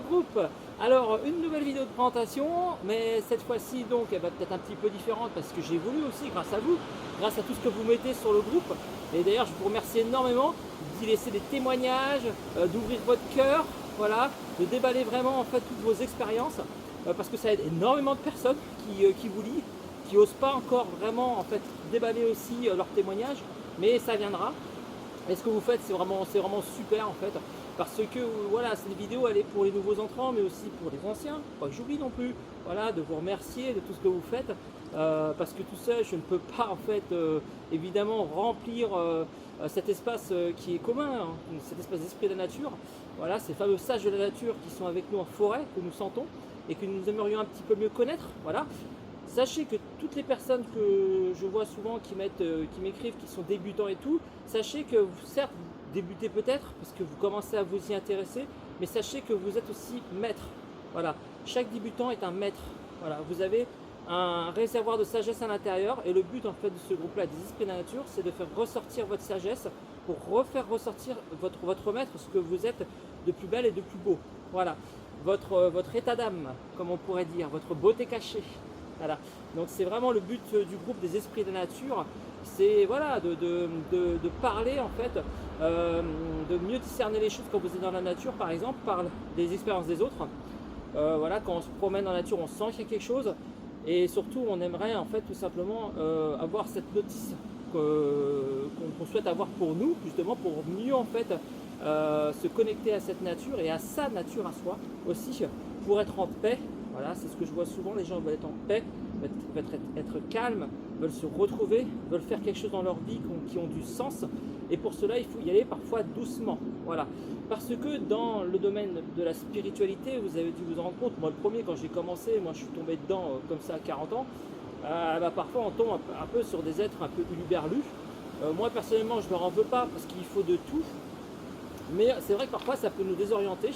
groupe. Alors, une nouvelle vidéo de présentation, mais cette fois-ci donc elle va peut-être un petit peu différente parce que j'ai voulu aussi grâce à vous, grâce à tout ce que vous mettez sur le groupe. Et d'ailleurs, je vous remercie énormément d'y laisser des témoignages, d'ouvrir votre cœur, voilà, de déballer vraiment en fait toutes vos expériences, parce que ça aide énormément de personnes qui vous lisent, qui n'osent pas encore vraiment en fait déballer aussi leurs témoignages, mais ça viendra. Et ce que vous faites, c'est vraiment super en fait, parce que voilà, cette vidéo elle est pour les nouveaux entrants, mais aussi pour les anciens, pas que j'oublie non plus, voilà, de vous remercier de tout ce que vous faites, parce que tout seul, je ne peux pas en fait, évidemment, remplir cet espace qui est commun, hein, cet espace d'esprit de la nature, voilà, ces fameux sages de la nature qui sont avec nous en forêt, que nous sentons, et que nous aimerions un petit peu mieux connaître, voilà. Sachez que toutes les personnes que je vois souvent qui m'écrivent, qui sont débutants et tout, sachez que vous, certes, vous débutez peut-être parce que vous commencez à vous y intéresser, mais sachez que vous êtes aussi maître. Voilà, chaque débutant est un maître. Voilà, vous avez un réservoir de sagesse à l'intérieur et le but en fait de ce groupe-là, des esprits de la nature, c'est de faire ressortir votre sagesse pour refaire ressortir votre maître, ce que vous êtes de plus bel et de plus beau. Voilà, votre état d'âme, comme on pourrait dire, votre beauté cachée. Voilà. Donc c'est vraiment le but du groupe des esprits de la nature, c'est voilà, de parler en fait, de mieux discerner les choses quand vous êtes dans la nature, par exemple, par les expériences des autres. Voilà, quand on se promène dans la nature, on sent qu'il y a quelque chose, et surtout on aimerait en fait tout simplement avoir cette notice qu'on souhaite avoir pour nous, justement pour mieux en fait se connecter à cette nature et à sa nature à soi aussi, pour être en paix. Voilà, c'est ce que je vois souvent, les gens veulent être en paix, veulent être calmes, veulent se retrouver, veulent faire quelque chose dans leur vie qui ont du sens. Et pour cela, il faut y aller parfois doucement. Voilà. Parce que dans le domaine de la spiritualité, vous avez dû vous en rendre compte, moi le premier, quand j'ai commencé, moi je suis tombé dedans comme ça à 40 ans, parfois on tombe un peu sur des êtres un peu uluberlus. Moi personnellement, je ne leur en veux pas parce qu'il faut de tout. Mais c'est vrai que parfois ça peut nous désorienter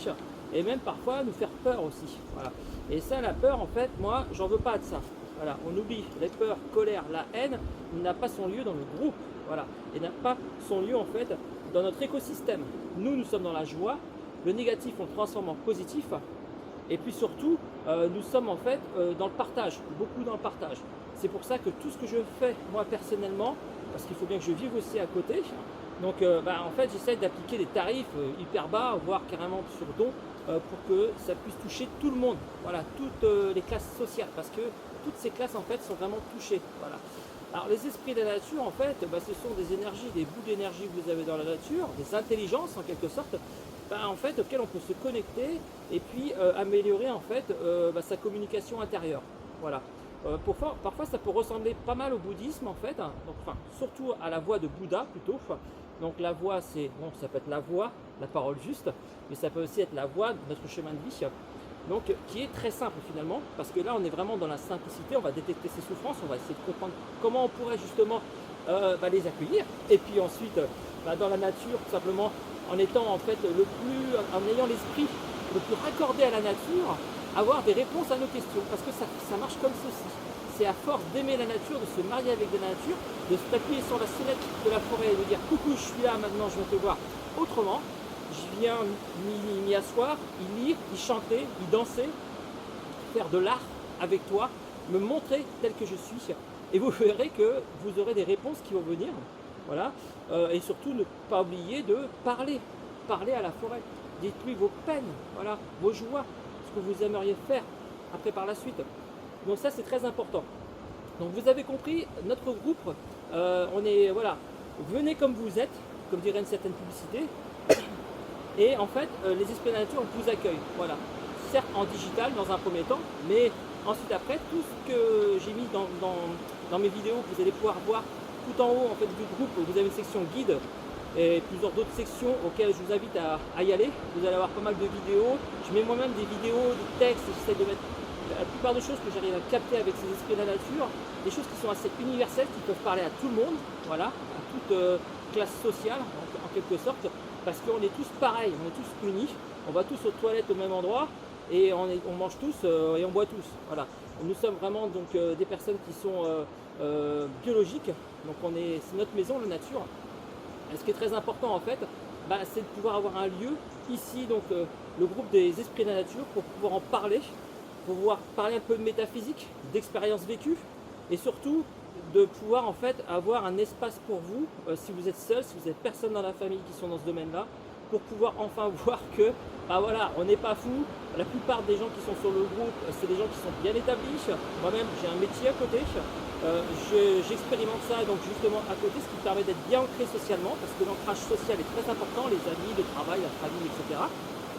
et même parfois nous faire peur aussi. Voilà. Et ça, la peur, en fait, moi, j'en veux pas de ça. Voilà, on oublie les peurs, colère, la haine n'a pas son lieu dans le groupe. Voilà, et n'a pas son lieu en fait dans notre écosystème. Nous sommes dans la joie. Le négatif, on le transforme en positif. Et puis surtout, nous sommes en fait dans le partage, beaucoup dans le partage. C'est pour ça que tout ce que je fais moi personnellement, parce qu'il faut bien que je vive aussi à côté. Donc en fait j'essaie d'appliquer des tarifs hyper bas, voire carrément sur don, pour que ça puisse toucher tout le monde, voilà, toutes les classes sociales, parce que toutes ces classes en fait sont vraiment touchées. Voilà. Alors les esprits de la nature en fait, ce sont des énergies, des bouts d'énergie que vous avez dans la nature, des intelligences en quelque sorte, en fait auxquelles on peut se connecter et puis améliorer en fait sa communication intérieure. Voilà. Parfois ça peut ressembler pas mal au bouddhisme en fait, hein, donc, enfin, surtout à la voie de Bouddha plutôt. Donc la voie, c'est bon, ça peut être la voie, la parole juste, mais ça peut aussi être la voie de notre chemin de vie, donc qui est très simple finalement, parce que là on est vraiment dans la simplicité, on va détecter ces souffrances, on va essayer de comprendre comment on pourrait justement les accueillir, et puis ensuite dans la nature, tout simplement en étant en fait en ayant l'esprit le plus raccordé à la nature, avoir des réponses à nos questions, parce que ça marche comme ceci. C'est à force d'aimer la nature, de se marier avec la nature, de se appuyer sur la sonnette de la forêt et de dire coucou, je suis là maintenant, je vais te voir autrement. Je viens m'y asseoir, y lire, y chanter, y danser, faire de l'art avec toi, me montrer tel que je suis. Et vous verrez que vous aurez des réponses qui vont venir. Voilà. Et surtout, ne pas oublier de parler à la forêt. Dites-lui vos peines, voilà, vos joies, ce que vous aimeriez faire après par la suite. Donc ça c'est très important. Donc vous avez compris, notre groupe, on est, voilà, venez comme vous êtes, comme dirait une certaine publicité, et en fait les esprits de la nature vous accueillent, voilà. Certes en digital dans un premier temps, mais ensuite après, tout ce que j'ai mis dans mes vidéos, vous allez pouvoir voir tout en haut en fait du groupe, vous avez une section guide, et plusieurs d'autres sections auxquelles je vous invite à y aller. Vous allez avoir pas mal de vidéos, je mets moi-même des vidéos, des textes, j'essaie de mettre la plupart des choses que j'arrive à capter avec ces esprits de la nature, des choses qui sont assez universelles, qui peuvent parler à tout le monde, voilà, à toute classe sociale en quelque sorte, parce qu'on est tous pareils, on est tous unis, on va tous aux toilettes au même endroit et on mange tous et on boit tous. Voilà. Nous sommes vraiment donc des personnes qui sont biologiques, donc c'est notre maison, la nature. Et ce qui est très important en fait, c'est de pouvoir avoir un lieu ici donc le groupe des esprits de la nature pour pouvoir en parler, pour pouvoir parler un peu de métaphysique, d'expériences vécues et surtout de pouvoir en fait avoir un espace pour vous si vous êtes seul, si vous n'avez personne dans la famille qui sont dans ce domaine-là, pour pouvoir enfin voir que bah voilà, on n'est pas fou. La plupart des gens qui sont sur le groupe, c'est des gens qui sont bien établis. Moi-même, j'ai un métier à côté. J'expérimente ça donc justement à côté, ce qui permet d'être bien ancré socialement, parce que l'ancrage social est très important, les amis, le travail, la famille, etc.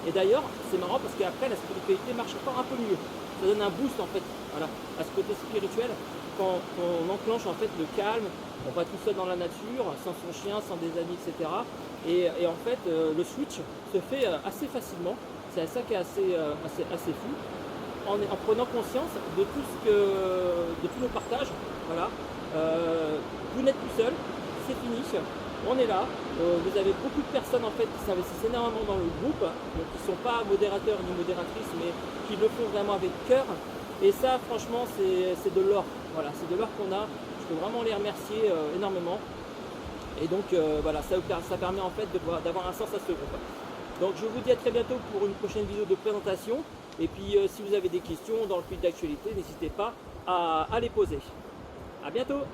Et d'ailleurs, c'est marrant parce qu'après, la spiritualité marche encore un peu mieux. Ça donne un boost en fait, voilà, à ce côté spirituel. Quand on enclenche en fait le calme, on va tout seul dans la nature, sans son chien, sans des amis, etc. Et en fait, le switch se fait assez facilement. C'est ça qui est assez fou. En prenant conscience de tout de tous nos partages. Voilà. Vous n'êtes plus seul, c'est fini. On est là. Vous avez beaucoup de personnes en fait qui s'investissent énormément dans le groupe, donc qui ne sont pas modérateurs ni modératrices, mais qui le font vraiment avec cœur. Et ça, franchement, c'est de l'or. Voilà, c'est de l'or qu'on a. Je peux vraiment les remercier énormément. Et donc voilà, ça permet en fait d'avoir un sens à ce groupe. Donc je vous dis à très bientôt pour une prochaine vidéo de présentation. Et puis si vous avez des questions dans le fil d'actualité, n'hésitez pas à les poser. À bientôt!